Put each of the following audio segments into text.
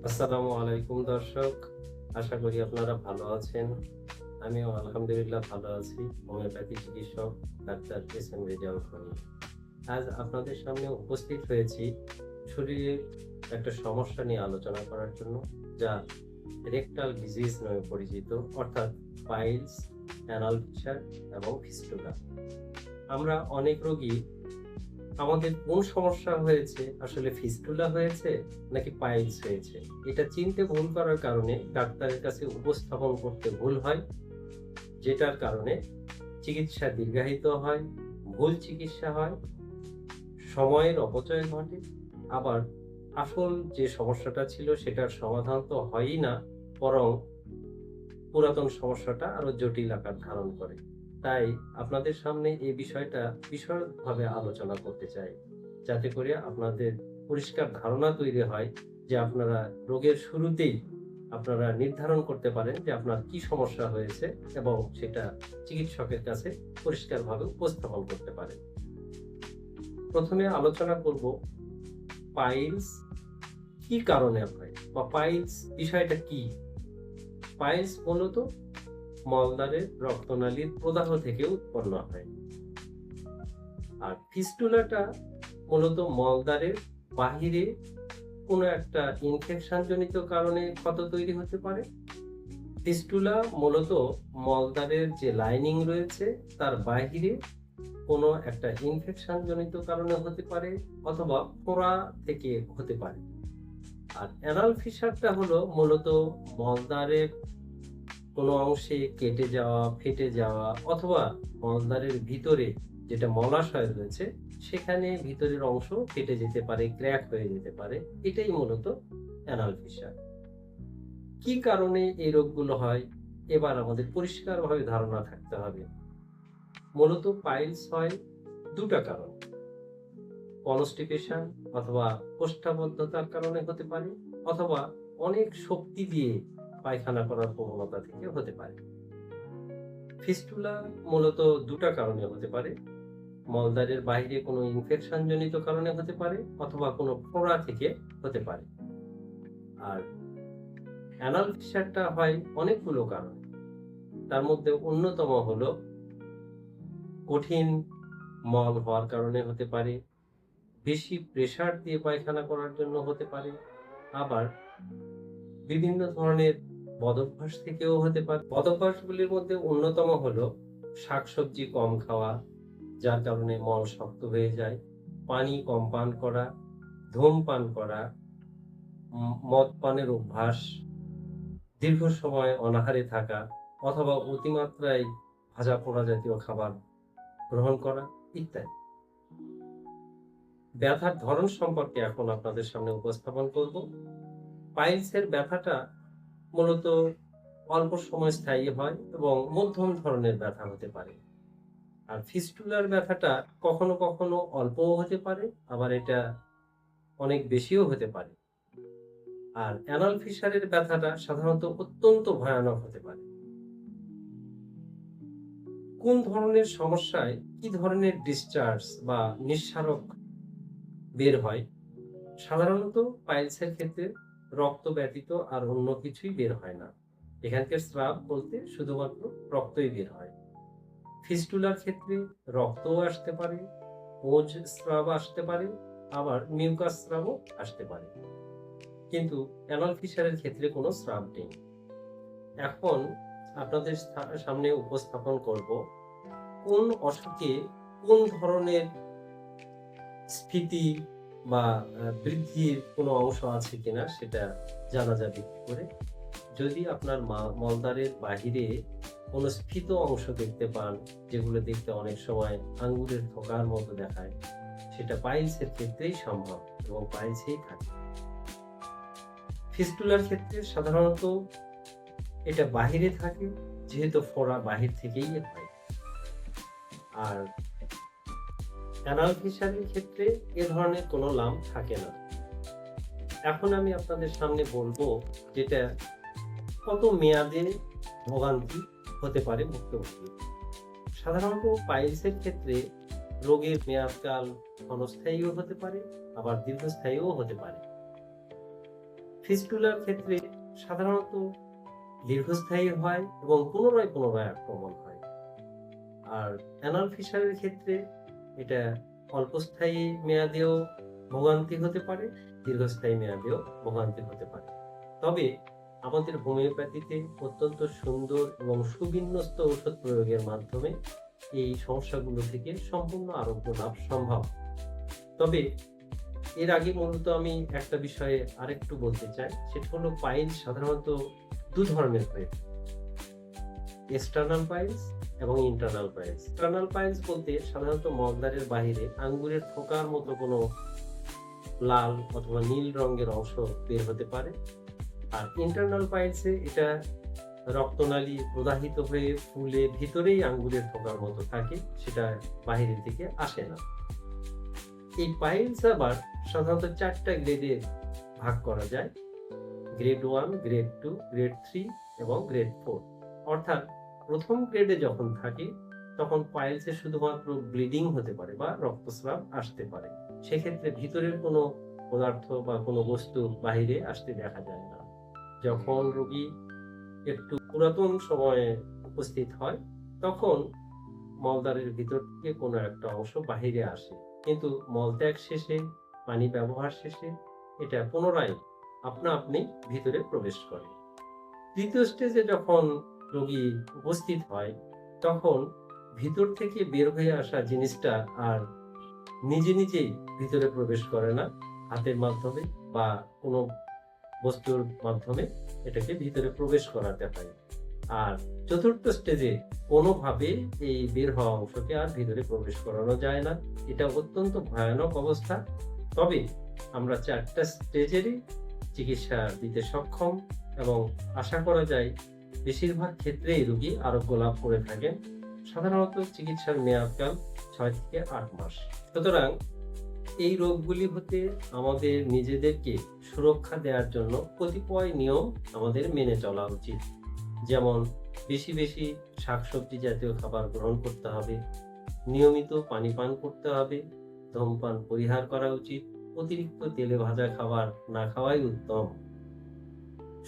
আসসালামু আলাইকুম দর্শক, আশা করি আপনারা ভালো আছেন। আমিও আলহামদুলিল্লাহ ভালো আছি। হোমিওপ্যাথি চিকিৎসক ডাক্তার এস.এম. রেজাউল করিম। আজ আপনাদের সামনে উপস্থিত হয়েছি শরীরের একটা সমস্যা নিয়ে আলোচনা করার জন্য, যা রেকটাল ডিজিজ নামে পরিচিত, অর্থাৎ পাইলস, অ্যানাল ফিশার এবং ফিস্টুলা। আমরা অনেক রোগী আমাদের কোন সমস্যা হয়েছে, আসলে ফিস্টুলা হয়েছে নাকি পাইলস হয়েছে, এটা চিনতে ভুল করার কারণে ডাক্তারের কাছে উপস্থাপন করতে ভুল হয়, যেটার কারণে চিকিৎসা দীর্ঘায়িত হয়, ভুল চিকিৎসা হয়, সময়ের অপচয় ঘটে। আবার আসল যে সমস্যাটা ছিল সেটার সমাধান তো হয়ই না, বরং পুরাতন সমস্যাটা আরো জটিল আকার ধারণ করে। তাই আপনাদের সামনে এই বিষয়টা বিশদভাবে আলোচনা করতে চাই, যাতে করে আপনাদের পরিষ্কার ধারণা তৈরি হয় যে আপনারা রোগের শুরুতেই আপনারা নির্ধারণ করতে পারেন যে আপনার কি সমস্যা হয়েছে এবং সেটা চিকিৎসকের কাছে পরিষ্কারভাবে উপস্থাপন করতে পারেন। প্রথমে আলোচনা করব পাইলস কি কারণে হয় বা পাইলস বিষয়টা কি। পাইলস মূলত মলদ্বারের রক্তনালীর প্রদাহ থেকে উৎপন্ন হয়। আর ফিস্টুলাটা মূলত মলদ্বারের বাহিরে কোনো একটা ইনফেকশন জনিত কারণে ক্ষত তৈরি হতে পারে। ফিস্টুলা মূলত মলদ্বারের যে লাইনিং রয়েছে তার বাহিরে কোনো একটা ইনফেকশন জনিত কারণে হতে পারে, অথবা ফোড়া থেকে হতে পারে। আর অ্যানাল ফিশারটা হলো মূলত মলদ্বারের কোনো অংশে কেটে যাওয়া, ফেটে যাওয়া, অথবা মলদ্বারের ভিতরে যেটা মলাশয় রয়েছে সেখানে ভিতরের অংশ ফেটে যেতে পারে, ক্র্যাক হয়ে যেতে পারে। এটাই মূলত অ্যানাল ফিশার। কি কারণে এই রোগগুলো হয়, এবার আমাদের পরিষ্কারভাবে ধারণা থাকতে হবে। মূলত পাইলস হয় দুটা কারণ: কনস্টিপেশন অথবা কোষ্ঠাবদ্ধতার কারণে হতে পারে, অথবা অনেক শক্তি দিয়ে পায়খানা করার প্রবণতা থেকে হতে পারে। ফিস্টুলা মূলত দুটা কারণে হতে পারে: মলদ্বারের বাইরে কোনো ইনফেকশন জনিত কারণে হতে পারে, অথবা কোনো ফোড়া থেকে হতে পারে। আর অ্যানাল ফিশারটা হয় অনেকগুলো কারণে। তার মধ্যে অন্যতম হলো কঠিন মল হওয়ার কারণে হতে পারে, বেশি প্রেসার দিয়ে পায়খানা করার জন্য হতে পারে, আবার বিভিন্ন ধরনের বদভ্যাস থেকেও হতে পারে। বদভ্যাসগুলির মধ্যে অন্যতম হলো শাকসবজি কম খাওয়া, যার কারণে মল শক্ত হয়ে যায়; পানি কম পান করা; ধূমপান করা; মদ পানের অভ্যাস; দীর্ঘ সময় অনাহারে থাকা, অথবা অতিমাত্রায় ভাজা পোড়া জাতীয় খাবার গ্রহণ করা ইত্যাদি। ব্যথার ধরন সম্পর্কে এখন আপনাদের সামনে উপস্থাপন করব। পাইলসের ব্যথাটা মূলত অল্প সময় স্থায়ী হয় এবং মধ্যম ধরনের ব্যথা হতে পারে। আর ফিস্টুলার ব্যথাটা কখনো কখনো অল্পও হতে পারে, আবার এটা অনেক বেশিও হতে পারে। আর অ্যানাল ফিশারের ব্যথাটা সাধারণত অত্যন্ত ভয়ানক হতে পারে। কোন ধরনের সমস্যায় কি ধরনের ডিসচার্জ বা নিঃসারক বের হয়? সাধারণত পাইলসের ক্ষেত্রে রক্ত ব্যতীত আর অন্য কিছুই বের হয় না। এখানকার স্রাব বলতে শুধুমাত্র রক্তই বের হয়। ফিস্টুলার ক্ষেত্রে রক্তও আসতে পারে, ওজ স্রাব আসতে পারে, আবার মিউকাস স্রাবও আসতে পারে। কিন্তু অ্যানাল ফিশারের ক্ষেত্রে কোনো স্রাব নেই। এখন আপনাদের সামনে উপস্থাপন করব কোন অসুখে কোন ধরনের স্ফীতি বা বৃদ্ধির কোনো অংশ আছে কিনা সেটা জানা যাবে কি করে। যদি আপনার মলদ্বারের বাহিরে কোনো স্ফীত অংশ দেখতে পান, যেগুলো দেখতে অনেক সময় আঙ্গুরের থোকার মতো দেখায়, সেটা পাইলসের ক্ষেত্রেই সম্ভব এবং পাইলসেই থাকে। ফিস্টুলার ক্ষেত্রে সাধারণত এটা বাহিরে থাকে, যেহেতু ফোড়া বাহির থেকেই হয়। আর অ্যানাল ফিশারের ক্ষেত্রে এ ধরনের কোনো লাম্প থাকে না। এখন আমি আপনাদের সামনে বলবো যেটা কত মেয়াদে ভোগান্তি হতে পারে ভুক্তভোগী। সাধারণত পাইলসের ক্ষেত্রে রোগের মেয়াদকাল ক্ষণস্থায়ীও হতে পারে, আবার দীর্ঘস্থায়ীও হতে পারে। ফিস্টুলার ক্ষেত্রে সাধারণত দীর্ঘস্থায়ী হয় এবং পুনরায় পুনরায় আক্রমণ হয়। আর অ্যানাল ফিশারের ক্ষেত্রে এটা অল্পস্থায়ী মেয়াদেও ভোগান্তি হতে পারে, দীর্ঘস্থায়ী মেয়াদেও ভোগান্তি হতে পারে। তবে আমাদের হোমিওপ্যাথিতে অত্যন্ত সুন্দর এবং সুবিন্যস্ত ঔষধ প্রয়োগের মাধ্যমে এই সমস্যাগুলো থেকে সম্পূর্ণ আরোগ্য লাভ সম্ভব। তবে এর আগে মূলত আমি একটা বিষয়ে আরেকটু বলতে চাই, সেটা হলো পাইলস সাধারণত দু ধরনের হয়ে থাকে, এক্সটার্নাল পাইলস এবং ইন্টারনাল পাইলস। এক্সটার্নাল পাইলস বলতে সাধারণত মলদ্বারের বাহিরে আঙ্গুরের থোকার মতো কোনো লাল অথবা নীল রঙের অংশ বের হতে পারে। আর ইন্টারনাল পাইলসে এটা রক্তনালী প্রদাহিত হয়ে ফুলে ভিতরেই আঙ্গুরের থোকার মতো থাকে, সেটা বাহিরের দিকে আসে না। এই পাইলস আবার সাধারণত 4টা গ্রেডে ভাগ করা যায়, গ্রেড 1, গ্রেড 2, গ্রেড 3 এবং গ্রেড 4। অর্থাৎ প্রথম গ্রেডে যখন থাকে তখন পাইলসে শুধুমাত্র ব্লিডিং হতে পারে বা রক্তস্রাব আসতে পারে, সেক্ষেত্রে ভিতরের কোনো পদার্থ বা কোনো বস্তু বাহিরে আসতে দেখা যায় না। যখন রোগী একটু পুরাতন সময়ে উপস্থিত হয় তখন মলদ্বারের ভিতর থেকে কোনো একটা অংশ বাহিরে আসে, কিন্তু মলত্যাগ শেষে, পানি ব্যবহার শেষে এটা পুনরায় আপনা আপনি ভিতরে প্রবেশ করে। তৃতীয় স্টেজে যখন রোগী উপস্থিত হয় তখন ভিতর থেকে বের হয়ে আসা জিনিসটা আর নিজে নিজেই ভিতরে প্রবেশ করে না, হাতের মাধ্যমে বা কোনো বস্তুর মাধ্যমে এটাকে ভিতরে প্রবেশ করাতে হয়। আর চতুর্থ স্টেজে কোনোভাবে এই বের হওয়া অংশকে আর ভিতরে প্রবেশ করানো যায় না। এটা অত্যন্ত ভয়ানক অবস্থা। তবে আমরা 4টা স্টেজেরই চিকিৎসা দিতে সক্ষম এবং আশা করা যায় বেশিরভাগ ক্ষেত্রেই রোগী আরোগ্য লাভ করে থাকেন। সাধারণত চিকিৎসার মেয়াদকাল 6 থেকে 8 মাস। সুতরাং এই রোগগুলি হতে আমাদের নিজেদেরকে সুরক্ষা দেওয়ার জন্য কতিপয় নিয়ম আমাদের মেনে চলা উচিত। যেমন বেশি বেশি শাকসবজি জাতীয় খাবার গ্রহণ করতে হবে, নিয়মিত পানি পান করতে হবে, ধূমপান পরিহার করা উচিত, অতিরিক্ত তেলে ভাজা খাবার না খাওয়াই উত্তম।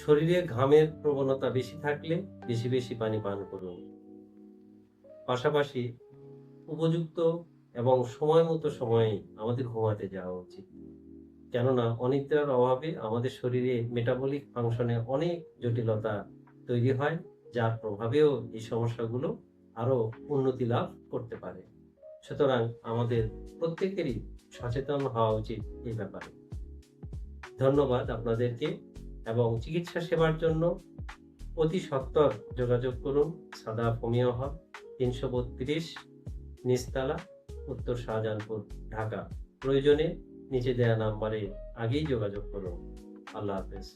শরীরে ঘামের প্রবণতা বেশি থাকলে বেশি বেশি পানি পান করুন। পাশাপাশি উপযুক্ত এবং সময় মতো সময়ে আমাদের ঘুমাতে যাওয়া উচিত, কেননা অনিদ্রার অভাবে আমাদের শরীরে মেটাবলিক ফাংশনে অনেক জটিলতা তৈরি হয়, যার প্রভাবেও এই সমস্যাগুলো আরো উন্নতি লাভ করতে পারে। সুতরাং আমাদের প্রত্যেকেরই সচেতন হওয়া উচিত এই ব্যাপারে। ধন্যবাদ আপনাদেরকে, এবং চিকিৎসা সেবার জন্য অতি সত্বর যোগাযোগ করুন সাদাফ হোমিও হল, 332 নিচতলা, উত্তর শাহজাহানপুর, ঢাকা। প্রয়োজনে নিচে দেয়া নাম্বারে আগেই যোগাযোগ করুন। আল্লাহ হাফেজ।